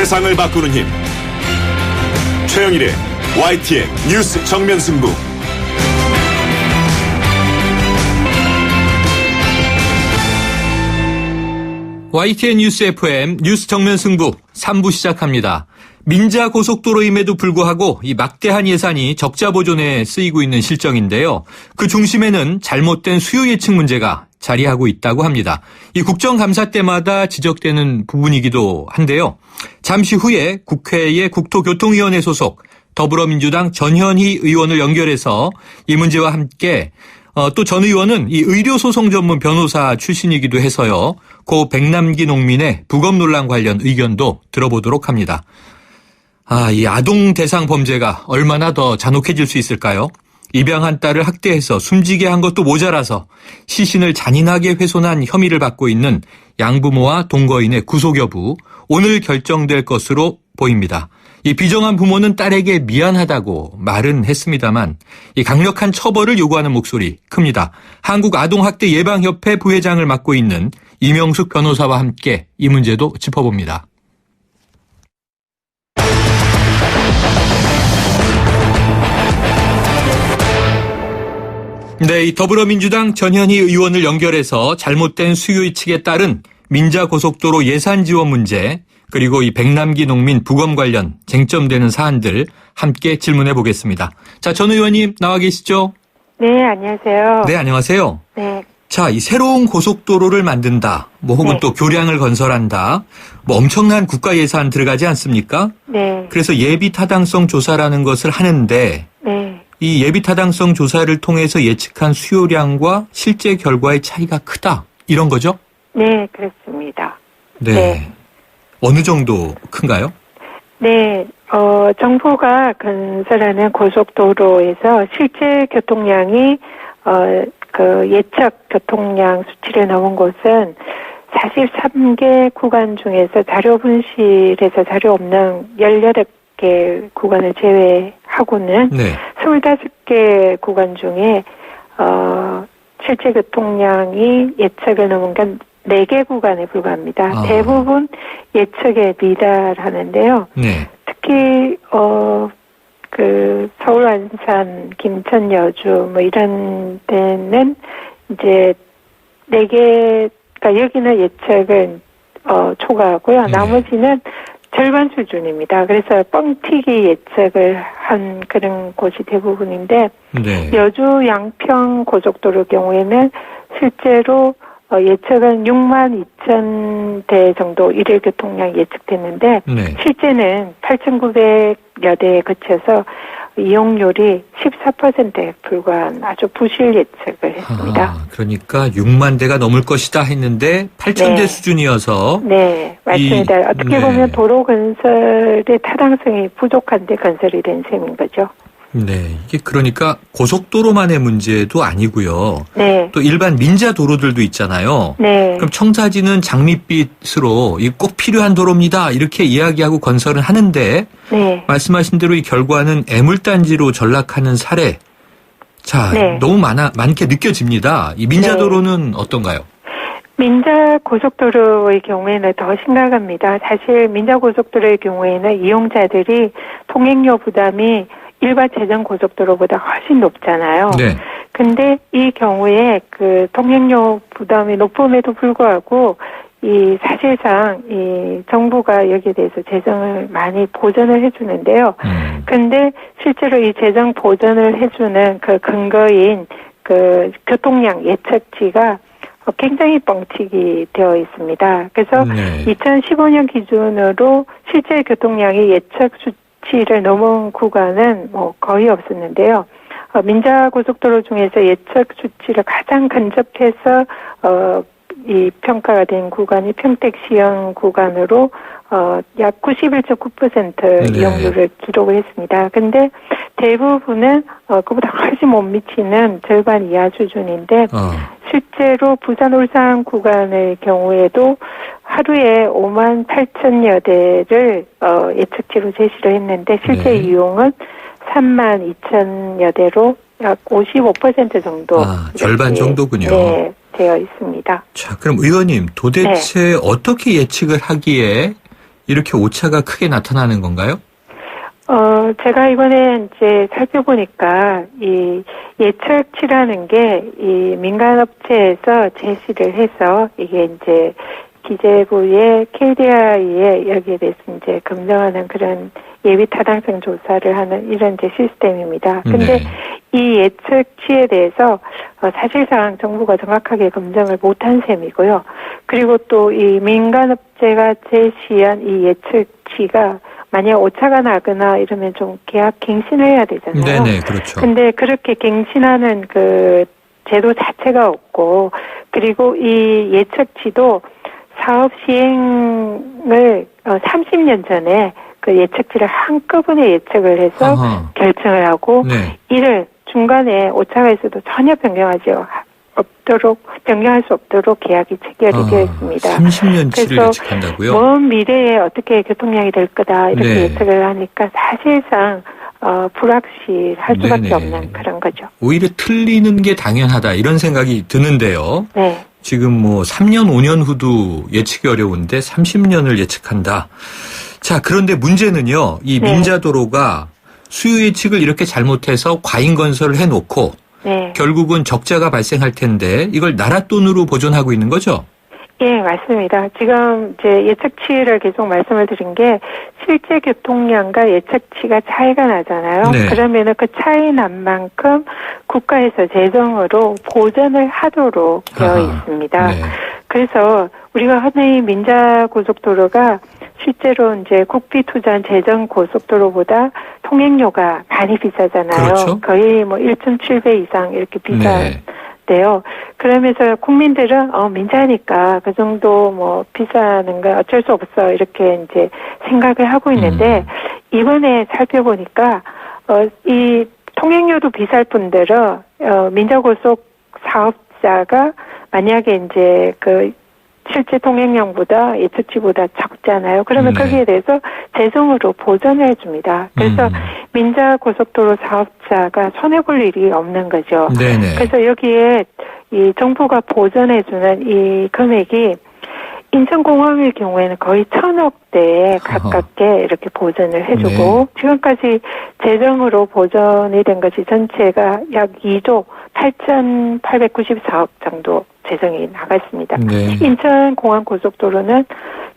세상을 바꾸는 힘. 최영일의 YTN 뉴스 정면 승부. YTN 뉴스 FM 뉴스 정면 승부 3부 시작합니다. 민자 고속도로임에도 불구하고 이 막대한 예산이 적자 보존에 쓰이고 있는 실정인데요. 그 중심에는 잘못된 수요 예측 문제가 자리하고 있다고 합니다. 이 국정감사 때마다 지적되는 부분이기도 한데요. 잠시 후에 국회의 국토교통위원회 소속 더불어민주당 전현희 의원을 연결해서 이 문제와 함께 또 전 의원은 이 의료소송 전문 변호사 출신이기도 해서요. 고 백남기 농민의 부검 논란 관련 의견도 들어보도록 합니다. 이 아동 대상 범죄가 얼마나 더 잔혹해질 수 있을까요? 입양한 딸을 학대해서 숨지게 한 것도 모자라서 시신을 잔인하게 훼손한 혐의를 받고 있는 양부모와 동거인의 구속 여부 오늘 결정될 것으로 보입니다. 이 비정한 부모는 딸에게 미안하다고 말은 했습니다만 이 강력한 처벌을 요구하는 목소리 큽니다. 한국아동학대예방협회 부회장을 맡고 있는 이명숙 변호사와 함께 이 문제도 짚어봅니다. 네, 이 더불어민주당 전현희 의원을 연결해서 잘못된 수요 예측에 따른 민자고속도로 예산 지원 문제 그리고 이 백남기 농민 부검 관련 쟁점되는 사안들 함께 질문해 보겠습니다. 자, 전 의원님 나와 계시죠? 네, 안녕하세요. 네, 안녕하세요. 네. 자, 이 새로운 고속도로를 만든다, 혹은 네. 또 교량을 건설한다, 엄청난 국가 예산 들어가지 않습니까? 네. 그래서 예비 타당성 조사라는 것을 하는데, 네. 이 예비 타당성 조사를 통해서 예측한 수요량과 실제 결과의 차이가 크다, 이런 거죠? 네, 그렇습니다. 네. 네. 어느 정도 큰가요? 네, 정부가 건설하는 고속도로에서 실제 교통량이, 그 예측 교통량 수치를 넘은 곳은 43개 구간 중에서 자료 분실에서 자료 없는 18개 구간을 제외하고는 네. 25개 구간 중에, 실제 교통량이 예측을 넘은 건 4개 구간에 불과합니다. 대부분 예측에 미달하는데요. 네. 특히 그 서울, 안산, 김천, 여주 이런 데는 이제 4개가 여기는 예측은 초과하고요. 네. 나머지는 절반 수준입니다. 그래서 뻥튀기 예측을 한 그런 곳이 대부분인데 네. 여주 양평 고속도로 경우에는 실제로 예측은 6만 2천 대 정도 일일 교통량이 예측됐는데 네. 실제는 8,900여 대에 그쳐서 이용률이 14%에 불과한 아주 부실 예측을 했습니다. 그러니까 6만 대가 넘을 것이다 했는데 8천 대 수준이어서. 네, 맞습니다. 어떻게 보면 도로 건설의 타당성이 부족한데 건설이 된 셈인 거죠. 네, 이게 그러니까 고속도로만의 문제도 아니고요. 네. 또 일반 민자 도로들도 있잖아요. 네. 그럼 청사진은 장밋빛으로 꼭 필요한 도로입니다, 이렇게 이야기하고 건설은 하는데, 네. 말씀하신 대로 이 결과는 애물단지로 전락하는 사례. 자, 네. 너무 많게 느껴집니다. 이 민자 도로는 어떤가요? 민자 고속도로의 경우에는 더 심각합니다. 사실 민자 고속도로의 경우에는 이용자들이 통행료 부담이 일반 재정 고속도로보다 훨씬 높잖아요. 네. 근데 이 경우에 그 통행료 부담이 높음에도 불구하고 이 사실상 이 정부가 여기에 대해서 재정을 많이 보전을 해주는데요. 근데 실제로 이 재정 보전을 해주는 그 근거인 그 교통량 예측치가 굉장히 뻥튀기 되어 있습니다. 그래서 2015년 기준으로 실제 교통량이 예측 수치를 넘은 구간은 거의 없었는데요. 민자 고속도로 중에서 예측 수치를 가장 근접해서 이 평가가 된 구간이 평택시형 구간으로 약 91.9% 이용률을 기록을 했습니다. 근데 대부분은 그보다 훨씬 못 미치는 절반 이하 수준인데 실제로 부산 울산 구간의 경우에도 하루에 5만 8천여 대를 예측치로 제시를 했는데 실제 이용은 3만 2천여 대로 약 55% 정도. 절반 정도군요. 네, 되어 있습니다. 자, 그럼 의원님 도대체 어떻게 예측을 하기에 이렇게 오차가 크게 나타나는 건가요? 제가 이번에 이제 살펴보니까 이 예측치라는 게 이 민간업체에서 제시를 해서 이게 이제 기재부의 KDI에 여기에 대해서 이제 검증하는 그런 예비 타당성 조사를 하는 이런 이제 시스템입니다. 근데 네. 이 예측치에 대해서 사실상 정부가 정확하게 검증을 못한 셈이고요. 그리고 또 이 민간업체가 제시한 이 예측치가 만약 오차가 나거나 이러면 좀 계약 갱신을 해야 되잖아요. 네네, 그렇죠. 근데 그렇게 갱신하는 그 제도 자체가 없고, 그리고 이 예측치도 사업 시행을 30년 전에 그 예측치를 한꺼번에 예측을 해서 아하. 결정을 하고, 네. 이를 중간에 오차가 있어도 전혀 변경할 수 없도록 계약이 체결이 되어 있습니다. 30년치를 그래서 예측한다고요? 먼 미래에 어떻게 교통량이 될 거다 이렇게 네. 예측을 하니까 사실상 불확실할 수밖에 네네. 없는 그런 거죠. 오히려 틀리는 게 당연하다 이런 생각이 드는데요. 네. 지금 뭐 3년, 5년 후도 예측이 어려운데 30년을 예측한다. 자, 그런데 문제는요. 이 네. 민자도로가 수요 예측을 이렇게 잘못해서 과잉 건설을 해놓고 네. 결국은 적자가 발생할 텐데 이걸 나라 돈으로 보존하고 있는 거죠? 예, 맞습니다. 지금 이제 예측치를 계속 말씀을 드린 게 실제 교통량과 예측치가 차이가 나잖아요. 네. 그러면은 그 차이 난 만큼 국가에서 재정으로 보전을 하도록 되어 아하. 있습니다. 네. 그래서 우리가 흔히 민자고속도로가 실제로 이제 국비 투자한 재정 고속도로보다 통행료가 많이 비싸잖아요. 그렇죠. 거의 뭐 1.7배 이상 이렇게 비싼. 네. 데요. 그러면서 국민들은 그그 정도 뭐 비싸는 건 어쩔 수 없어 이렇게 이제 생각을 하고 있는데 이번에 살펴보니까 이 통행료도 비쌀 뿐더러 민자고속 사업자가 만약에 이제 그 실제 통행량보다 예측치보다 적잖아요. 그러면 네. 거기에 대해서 재정으로 보전을 해줍니다. 그래서 민자고속도로 사업자가 손해볼 일이 없는 거죠. 네네. 그래서 여기에 이 정부가 보전해주는 이 금액이 인천공항의 경우에는 거의 1,000억대에 가깝게 이렇게 보전을 해주고 네. 지금까지 재정으로 보전이 된 것이 전체가 약 2조 8,894억 정도 재정이 나갔습니다. 네. 인천공항고속도로는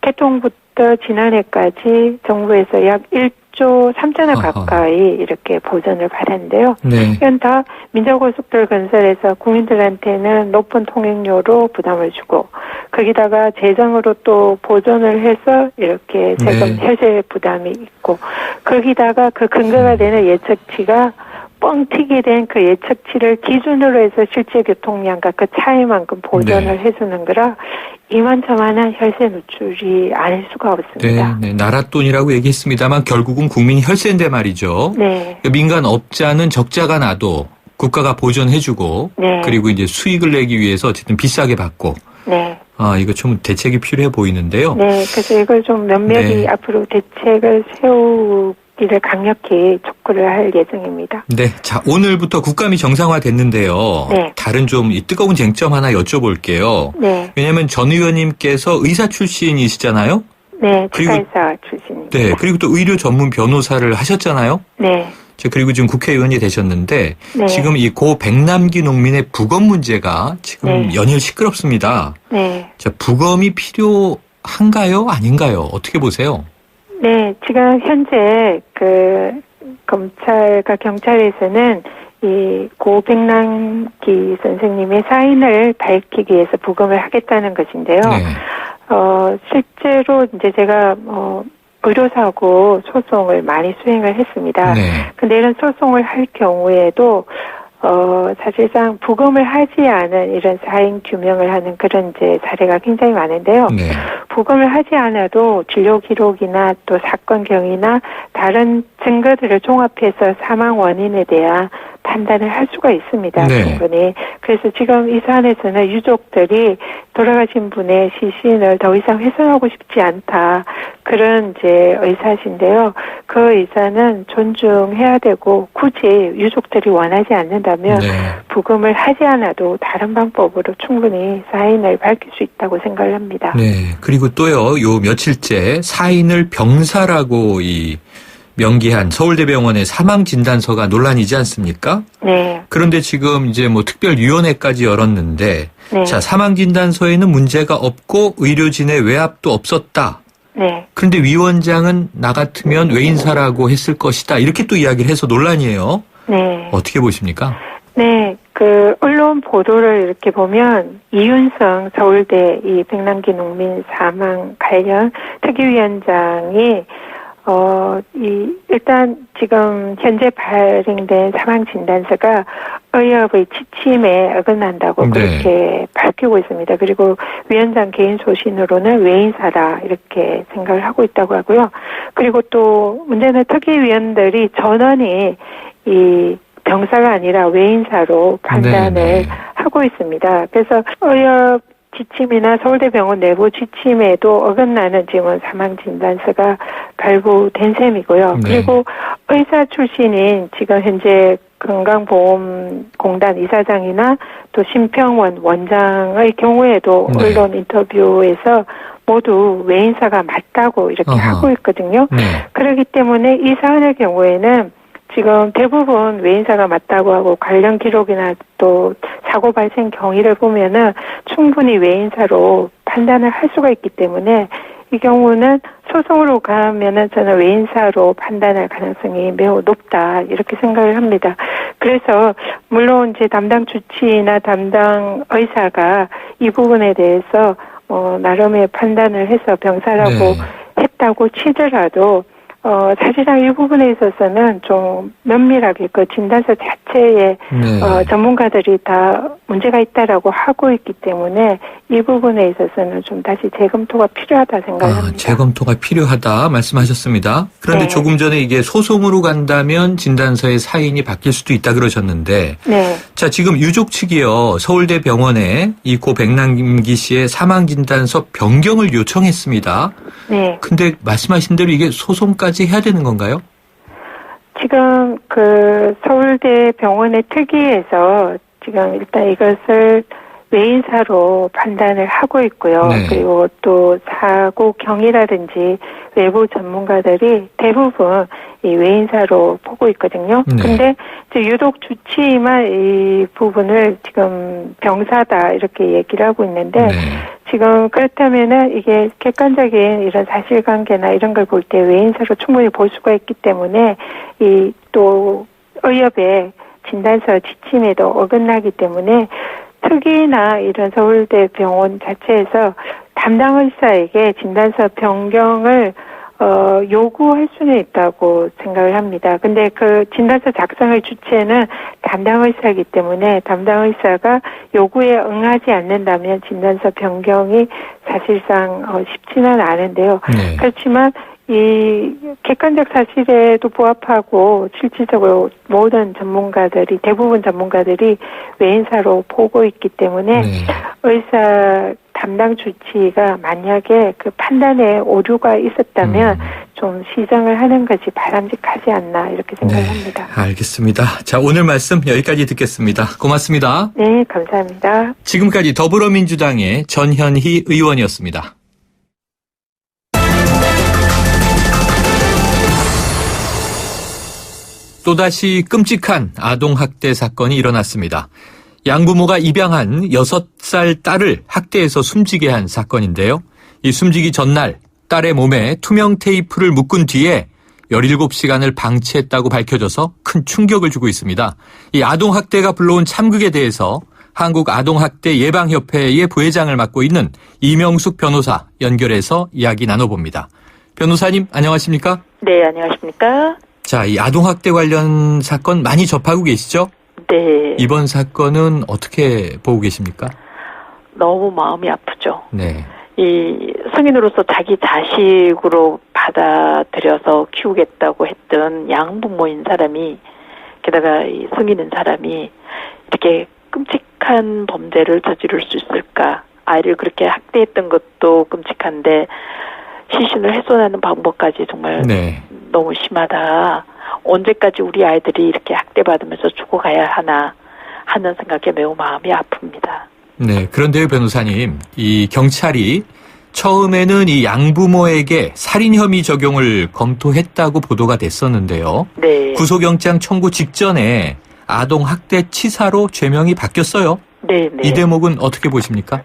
개통부터 지난해까지 정부에서 약 1조 3천억 아하. 가까이 이렇게 보전을 받았는데요. 네. 이건 다 민자고속도로 건설에서 국민들한테는 높은 통행료로 부담을 주고 거기다가 재정으로 또 보전을 해서 이렇게 세금 네. 해제 부담이 있고 거기다가 그 근거가 되는 예측치가 뻥튀기 된 그 예측치를 기준으로 해서 실제 교통량과 그 차이만큼 보전을 네. 해주는 거라 이만저만한 혈세 노출이 아닐 수가 없습니다. 네. 나라 돈이라고 얘기했습니다만 결국은 국민 혈세인데 말이죠. 네. 민간 업자는 적자가 나도 국가가 보전해주고 네. 그리고 이제 수익을 내기 위해서 어쨌든 비싸게 받고 네. 이거 좀 대책이 필요해 보이는데요. 네. 그래서 이걸 좀 면밀히 네. 앞으로 대책을 세우기를 강력히 촉구를 할 예정입니다. 네. 자, 오늘부터 국감이 정상화됐는데요. 네. 다른 좀 이 뜨거운 쟁점 하나 여쭤볼게요. 네. 왜냐하면 전 의원님께서 의사 출신이시잖아요. 네. 그리고- 치과의사 출신입니다. 네. 그리고 또 의료 전문 변호사를 하셨잖아요. 네. 그리고 지금 국회의원이 되셨는데 네. 지금 이 고 백남기 농민의 부검 문제가 지금 네. 연일 시끄럽습니다. 네. 자, 부검이 필요한가요? 아닌가요? 어떻게 보세요? 네, 지금 현재 그 검찰과 경찰에서는 이 고 백남기 선생님의 사인을 밝히기 위해서 부검을 하겠다는 것인데요. 네. 실제로 이제 제가 의료사고 소송을 많이 수행을 했습니다. 네. 근데 이런 소송을 할 경우에도 사실상 부검을 하지 않은 이런 사인 규명을 하는 그런 이제 사례가 굉장히 많은데요. 네. 부검을 하지 않아도 진료 기록이나 또 사건 경위나 다른 증거들을 종합해서 사망 원인에 대한 판단을 할 수가 있습니다. 네. 충분히. 그래서 지금 이 사안에서는 유족들이 돌아가신 분의 시신을 더 이상 훼손하고 싶지 않다. 그런 이제 의사신데요. 그 의사는 존중해야 되고 굳이 유족들이 원하지 않는다면 네. 부검을 하지 않아도 다른 방법으로 충분히 사인을 밝힐 수 있다고 생각을 합니다. 네. 그리고 또요, 요 며칠째 사인을 병사라고 명기한 서울대병원의 사망진단서가 논란이지 않습니까? 네. 그런데 지금 이제 뭐 특별위원회까지 열었는데, 네. 자, 사망진단서에는 문제가 없고 의료진의 외압도 없었다. 네. 그런데 위원장은 나 같으면 외인사라고 했을 것이다. 이렇게 또 이야기를 해서 논란이에요. 네. 어떻게 보십니까? 네. 언론 보도를 이렇게 보면 이윤성 서울대 이 백남기 농민 사망 관련 특위위원장이 일단 지금 현재 발행된 사망진단서가 의협의 지침에 어긋난다고 네. 그렇게 밝히고 있습니다. 그리고 위원장 개인 소신으로는 외인사다 이렇게 생각을 하고 있다고 하고요. 그리고 또 문제는 특위위원들이 전원이 이 병사가 아니라 외인사로 판단을 네. 하고 있습니다. 그래서 의협 지침이나 서울대병원 내부 지침에도 어긋나는 지금 사망진단서가 발부된 셈이고요. 네. 그리고 의사 출신인 지금 현재 건강보험공단 이사장이나 또 심평원 원장의 경우에도 네. 언론 인터뷰에서 모두 외인사가 맞다고 이렇게 어허. 하고 있거든요. 네. 그렇기 때문에 이 사안의 경우에는 지금 대부분 외인사가 맞다고 하고 관련 기록이나 또 사고 발생 경위를 보면은 충분히 외인사로 판단을 할 수가 있기 때문에 이 경우는 소송으로 가면은 저는 외인사로 판단할 가능성이 매우 높다 이렇게 생각을 합니다. 그래서 물론 제 담당 주치의나 담당 의사가 이 부분에 대해서 나름의 판단을 해서 병사라고 네. 했다고 치더라도 사실상 이 부분에 있어서는 좀 면밀하게 그 진단서 자체에 네. 전문가들이 다 문제가 있다라고 하고 있기 때문에 이 부분에 있어서는 좀 다시 재검토가 필요하다 생각합니다. 재검토가 필요하다 말씀하셨습니다. 그런데 네. 조금 전에 이게 소송으로 간다면 진단서의 사인이 바뀔 수도 있다 그러셨는데, 네. 자, 지금 유족 측이요, 서울대병원에 이 고 백남기 씨의 사망진단서 변경을 요청했습니다. 네. 근데 말씀하신 대로 이게 소송까지 해야 되는 건가요? 지금 서울대 병원의 특위에서 지금 일단 이것을 외인사로 판단을 하고 있고요. 네. 그리고 또 사고 경위라든지 외부 전문가들이 대부분 이 외인사로 보고 있거든요. 네. 근데 이제 유독 주치의만 이 부분을 지금 병사다 이렇게 얘기를 하고 있는데 네. 지금 그렇다면은 이게 객관적인 이런 사실관계나 이런 걸 볼 때 외인사로 충분히 볼 수가 있기 때문에 이 또 의협의 진단서 지침에도 어긋나기 때문에 특히나 이런 서울대 병원 자체에서 담당 의사에게 진단서 변경을 요구할 수는 있다고 생각을 합니다. 근데 그 진단서 작성의 주체는 담당 의사이기 때문에 담당 의사가 요구에 응하지 않는다면 진단서 변경이 사실상 쉽지는 않은데요. 네. 그렇지만 이 객관적 사실에도 부합하고 실질적으로 모든 전문가들이 대부분 전문가들이 외인사로 보고 있기 때문에 네. 의사 담당 주치의가 만약에 그 판단에 오류가 있었다면 좀 시정을 하는 것이 바람직하지 않나 이렇게 생각합니다. 알겠습니다. 자, 오늘 말씀 여기까지 듣겠습니다. 고맙습니다. 네, 감사합니다. 지금까지 더불어민주당의 전현희 의원이었습니다. 또다시 끔찍한 아동학대 사건이 일어났습니다. 양부모가 입양한 6살 딸을 학대해서 숨지게 한 사건인데요. 이 숨지기 전날 딸의 몸에 투명 테이프를 묶은 뒤에 17시간을 방치했다고 밝혀져서 큰 충격을 주고 있습니다. 이 아동학대가 불러온 참극에 대해서 한국아동학대 예방협회의 부회장을 맡고 있는 이명숙 변호사 연결해서 이야기 나눠봅니다. 변호사님 안녕하십니까? 네, 안녕하십니까? 자, 이 아동학대 관련 사건 많이 접하고 계시죠? 네. 이번 사건은 어떻게 보고 계십니까? 너무 마음이 아프죠. 네. 이 성인으로서 자기 자식으로 받아들여서 키우겠다고 했던 양부모인 사람이 게다가 이 승인인 사람이 이렇게 끔찍한 범죄를 저지를 수 있을까? 아이를 그렇게 학대했던 것도 끔찍한데 시신을 훼손하는 방법까지 정말 네. 너무 심하다. 언제까지 우리 아이들이 이렇게 학대받으면서 죽어가야 하나 하는 생각에 매우 마음이 아픕니다. 네. 그런데요, 변호사님. 이 경찰이 처음에는 이 양부모에게 살인 혐의 적용을 검토했다고 보도가 됐었는데요. 네. 구속영장 청구 직전에 아동 학대 치사로 죄명이 바뀌었어요. 네, 네. 이 대목은 어떻게 보십니까?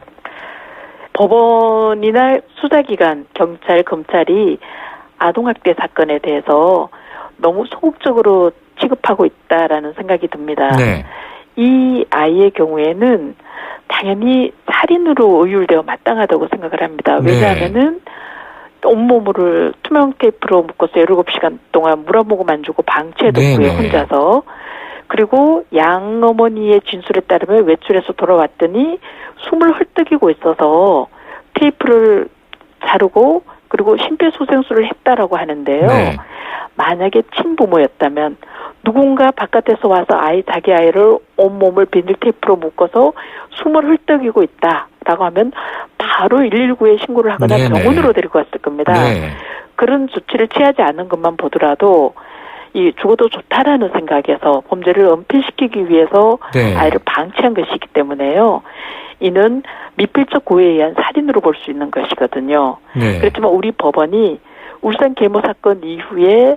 법원이나 수사기관, 경찰, 검찰이 아동학대 사건에 대해서 너무 소극적으로 취급하고 있다라는 생각이 듭니다. 네. 이 아이의 경우에는 당연히 살인으로 의율되어 마땅하다고 생각을 합니다. 왜냐하면은 온몸을 투명 테이프로 묶어서 17시간 동안 물 한 모금 안 주고 방치해뒀고요, 혼자서. 그리고 양어머니의 진술에 따르면 외출해서 돌아왔더니 숨을 헐떡이고 있어서 테이프를 자르고 그리고 심폐소생술을 했다라고 하는데요. 네. 만약에 친부모였다면 누군가 바깥에서 와서 자기 아이를 온몸을 비닐 테이프로 묶어서 숨을 헐떡이고 있다라고 하면 바로 119에 신고를 하거나 병원으로 데리고 갔을 겁니다. 네. 그런 조치를 취하지 않은 것만 보더라도 이 죽어도 좋다라는 생각에서 범죄를 은폐시키기 위해서 아이를 방치한 것이기 때문에요. 이는 미필적 고의에 의한 살인으로 볼 수 있는 것이거든요. 네. 그렇지만 우리 법원이 울산 계모 사건 이후에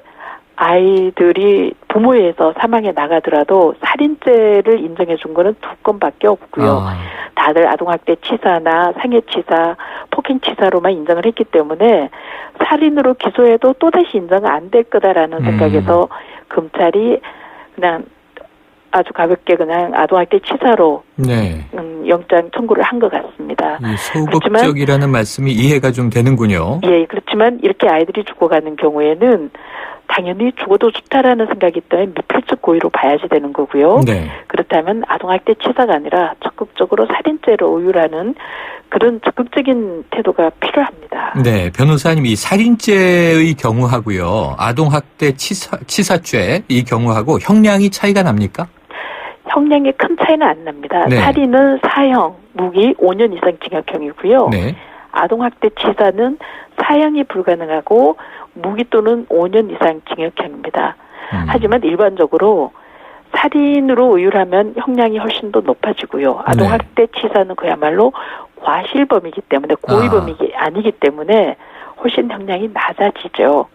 아이들이 부모에 의해서 사망에 나가더라도 살인죄를 인정해 준 거는 2건밖에 없고요. 다들 아동학대 치사나 상해치사, 폭행치사로만 인정을 했기 때문에 살인으로 기소해도 또다시 인정은 안 될 거다라는 생각에서 검찰이 그냥 아주 가볍게 그냥 아동학대 치사로 영장 청구를 한 것 같습니다. 소극적이라는 말씀이 이해가 좀 되는군요. 예, 그렇지만 이렇게 아이들이 죽어가는 경우에는 당연히 죽어도 좋다라는 생각이 있다면 미필적 고의로 봐야지 되는 거고요. 네. 그렇다면 아동학대 치사가 아니라 적극적으로 살인죄로 의율하는 그런 적극적인 태도가 필요합니다. 네, 변호사님 이 살인죄의 경우하고요. 아동학대 치사죄 이 경우하고 형량이 차이가 납니까? 형량에 큰 차이는 안 납니다. 네. 살인은 사형, 무기 5년 이상 징역형이고요. 네. 아동학대 치사는 사형이 불가능하고 무기 또는 5년 이상 징역형입니다. 하지만 일반적으로 살인으로 의율하면 형량이 훨씬 더 높아지고요. 아동학대 치사는 그야말로 과실범이기 때문에 고의범이 아니기 때문에 훨씬 형량이 낮아지죠.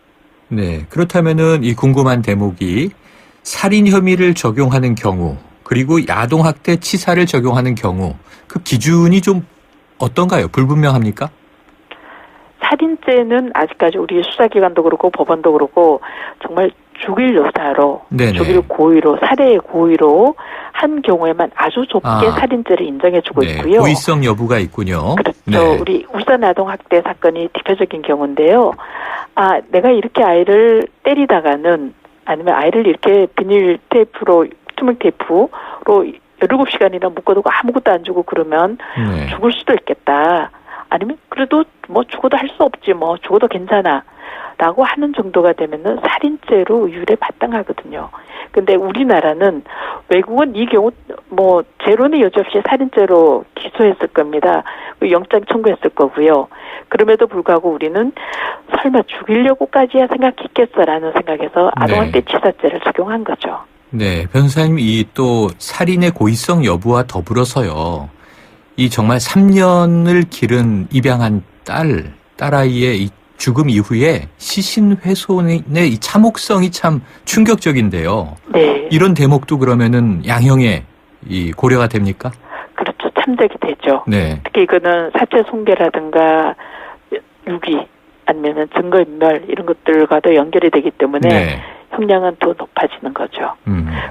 네, 그렇다면은 이 궁금한 대목이 살인 혐의를 적용하는 경우 그리고 아동학대 치사를 적용하는 경우 그 기준이 좀 어떤가요? 불분명합니까? 살인죄는 아직까지 우리 수사기관도 그렇고 법원도 그렇고 정말 죽일 유사로, 죽일 고의로, 살해의 고의로 한 경우에만 아주 좁게 살인죄를 인정해주고 있고요. 고의성 여부가 있군요. 그렇죠. 네. 우리 울산 아동학대 사건이 대표적인 경우인데요. 내가 이렇게 아이를 때리다가는 아니면 아이를 이렇게 비닐 테이프로, 투명 테이프로 17시간이나 묶어두고 아무것도 안 주고 그러면 죽을 수도 있겠다. 아니면 그래도 뭐 죽어도 할 수 없지 뭐 죽어도 괜찮아 라고 하는 정도가 되면은 살인죄로 의율에 마땅하거든요. 근데 우리나라는 외국은 이 경우 뭐 제로는 여지없이 살인죄로 기소했을 겁니다. 영장 청구했을 거고요. 그럼에도 불구하고 우리는 설마 죽이려고까지야 생각했겠어라는 생각에서 아동학대 치사죄를 적용한 거죠. 네, 변호사님 이 또 살인의 고의성 여부와 더불어서요. 이 정말 3년을 기른 입양한 딸아이의 이 죽음 이후에 시신 훼손의 이 참혹성이 참 충격적인데요. 네. 이런 대목도 그러면은 양형에 이 고려가 됩니까? 그렇죠. 참작이 되죠. 네. 특히 이거는 사체 손괴라든가 유기 아니면은 증거인멸 이런 것들과도 연결이 되기 때문에 형량은 더 높아지는 거죠.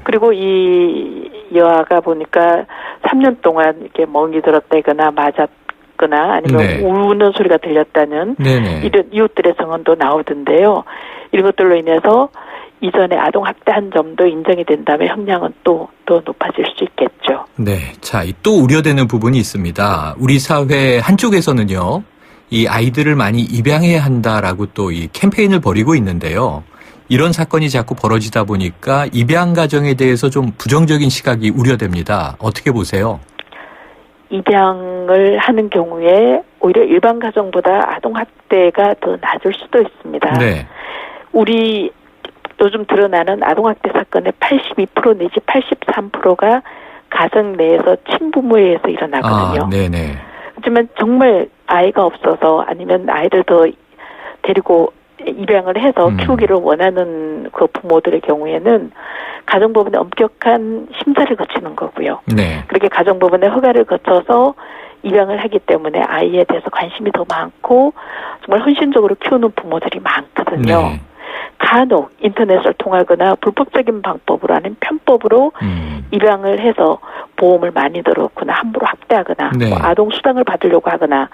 그리고 이 여아가 보니까 3년 동안 이렇게 멍이 들었다거나 맞았거나 아니면 우는 소리가 들렸다는 이런 이웃들의 증언도 나오던데요. 이런 것들로 인해서 이전에 아동학대한 점도 인정이 된다면 형량은 또 높아질 수 있겠죠. 네. 자, 또 우려되는 부분이 있습니다. 우리 사회 한쪽에서는요. 이 아이들을 많이 입양해야 한다라고 또 이 캠페인을 벌이고 있는데요. 이런 사건이 자꾸 벌어지다 보니까 입양 가정에 대해서 좀 부정적인 시각이 우려됩니다. 어떻게 보세요? 입양을 하는 경우에 오히려 일반 가정보다 아동학대가 더 낮을 수도 있습니다. 네. 우리 요즘 드러나는 아동학대 사건의 82% 내지 83%가 가정 내에서 친부모에 의해서 일어나거든요. 네네. 하지만 정말 아이가 없어서 아니면 아이를 더 데리고 입양을 해서 키우기를 원하는 그 부모들의 경우에는 가정법원의 엄격한 심사를 거치는 거고요. 네. 그렇게 가정법원의 허가를 거쳐서 입양을 하기 때문에 아이에 대해서 관심이 더 많고 정말 헌신적으로 키우는 부모들이 많거든요. 네. 간혹 인터넷을 통하거나 불법적인 방법으로 하는 편법으로 입양을 해서 보험을 많이 들었거나 함부로 학대하거나 네. 뭐 아동 수당을 받으려고 하거나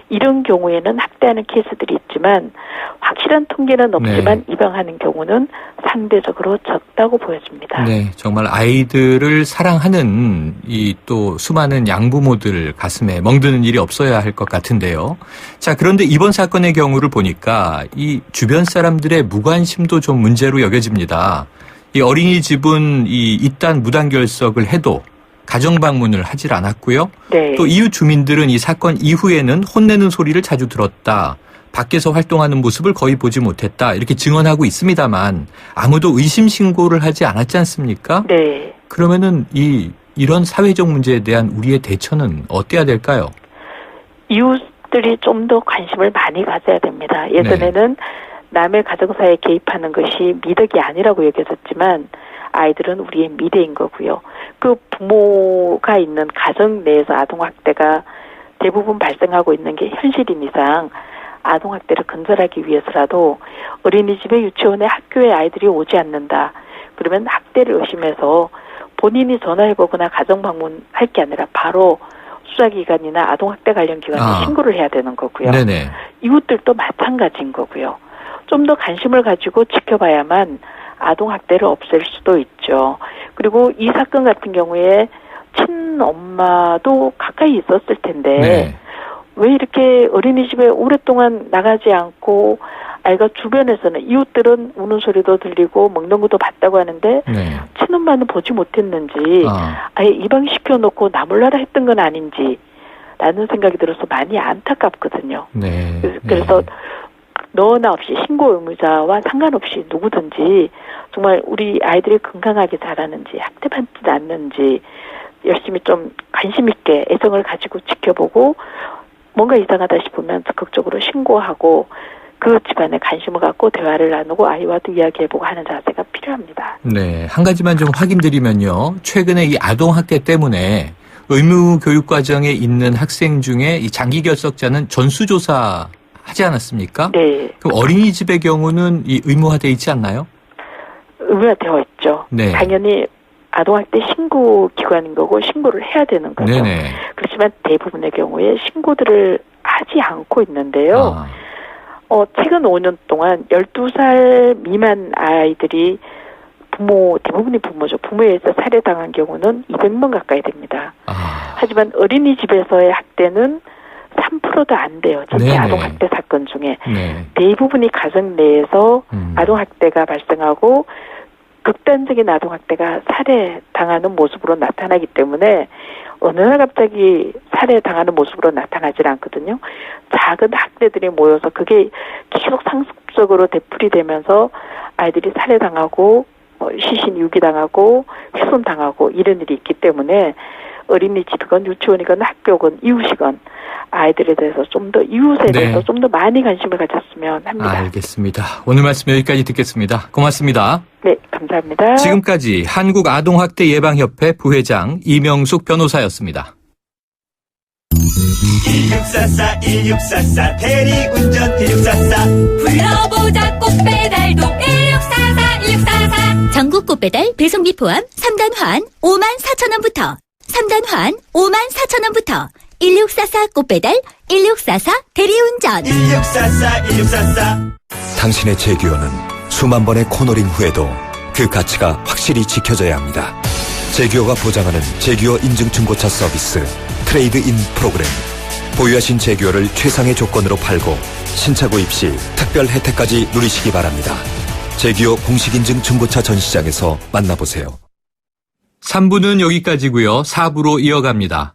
이런 경우에는 학대하는 케이스들이 있지만 확실한 통계는 없지만 네. 입양하는 경우는 상대적으로 적다고 보여집니다. 네, 정말 아이들을 사랑하는 이 또 수많은 양부모들 가슴에 멍드는 일이 없어야 할 것 같은데요. 자, 그런데 이번 사건의 경우를 보니까 이 주변 사람들의 무관심도 좀 문제로 여겨집니다. 이 어린이집은 이 이딴 무단결석을 해도 가정 방문을 하질 않았고요. 네. 또 이웃 주민들은 이 사건 이후에는 혼내는 소리를 자주 들었다. 밖에서 활동하는 모습을 거의 보지 못했다. 이렇게 증언하고 있습니다만 아무도 의심 신고를 하지 않았지 않습니까? 네. 그러면은 이런 사회적 문제에 대한 우리의 대처는 어때야 될까요? 이웃들이 좀 더 관심을 많이 가져야 됩니다. 예전에는 남의 가정사에 개입하는 것이 미덕이 아니라고 여겨졌지만 아이들은 우리의 미래인 거고요. 그 부모가 있는 가정 내에서 아동학대가 대부분 발생하고 있는 게 현실인 이상 아동학대를 근절하기 위해서라도 어린이집에 유치원에 학교에 아이들이 오지 않는다. 그러면 학대를 의심해서 본인이 전화해보거나 가정방문할 게 아니라 바로 수사기관이나 아동학대 관련 기관에 신고를 해야 되는 거고요. 네네. 이웃들도 마찬가지인 거고요. 좀 더 관심을 가지고 지켜봐야만 아동학대를 없앨 수도 있죠. 그리고 이 사건 같은 경우에 친엄마도 가까이 있었을 텐데 네. 왜 이렇게 어린이집에 오랫동안 나가지 않고 아이가 주변에서는 이웃들은 우는 소리도 들리고 먹는 것도 봤다고 하는데 네. 친엄마는 보지 못했는지 아예 입양시켜놓고 나 몰라라 했던 건 아닌지 라는 생각이 들어서 많이 안타깝거든요. 네. 그래서 너나 없이 신고 의무자와 상관없이 누구든지 정말 우리 아이들이 건강하게 자라는지 학대받지 않는지 열심히 좀 관심 있게 애정을 가지고 지켜보고 뭔가 이상하다 싶으면 적극적으로 신고하고 그 집안에 관심을 갖고 대화를 나누고 아이와도 이야기해보고 하는 자세가 필요합니다. 네. 한 가지만 좀 확인드리면요. 최근에 이 아동학대 때문에 의무교육과정에 있는 학생 중에 이 장기결석자는 전수조사 하지 않았습니까? 네. 그럼 어린이집의 경우는 이 의무화되어 있지 않나요? 의무화되어 있죠. 네. 당연히 아동학대 신고 기관인 거고 신고를 해야 되는 거죠. 네네. 그렇지만 대부분의 경우에 신고들을 하지 않고 있는데요. 최근 5년 동안 12살 미만 아이들이 대부분이 부모죠. 부모에 의해서 살해당한 경우는 200명 가까이 됩니다. 하지만 어린이집에서의 학대는 3%도 안 돼요. 전체 네네. 아동학대 사건 중에. 네. 대부분이 가정 내에서 아동학대가 발생하고 극단적인 아동학대가 살해당하는 모습으로 나타나기 때문에 어느 날 갑자기 살해당하는 모습으로 나타나질 않거든요. 작은 학대들이 모여서 그게 계속 상습적으로 되풀이되면서 아이들이 살해당하고 시신 유기당하고 훼손당하고 이런 일이 있기 때문에 어린이집이건 유치원이건 학교건 이웃이건 아이들에 대해서 좀 더 이웃에 대해서 좀 더 많이 관심을 가졌으면 합니다. 알겠습니다. 오늘 말씀 여기까지 듣겠습니다. 고맙습니다. 네, 감사합니다. 지금까지 한국아동학대예방협회 부회장 이명숙 변호사였습니다. 1644 1644 대리운전 1644 불러보자 꽃배달도 1644 1644 전국 꽃배달 배송비 포함 3단 환 54,000원부터 3단 환 54,000원부터 1644 꽃배달 1644 대리운전 1644 1644 당신의 제규어는 수만 번의 코너링 후에도 그 가치가 확실히 지켜져야 합니다. 제규어가 보장하는 제규어 인증 중고차 서비스 트레이드인 프로그램. 보유하신 제규어를 최상의 조건으로 팔고 신차 구입 시 특별 혜택까지 누리시기 바랍니다. 제기어 공식인증 중고차 전시장에서 만나보세요. 3부는 여기까지고요. 4부로 이어갑니다.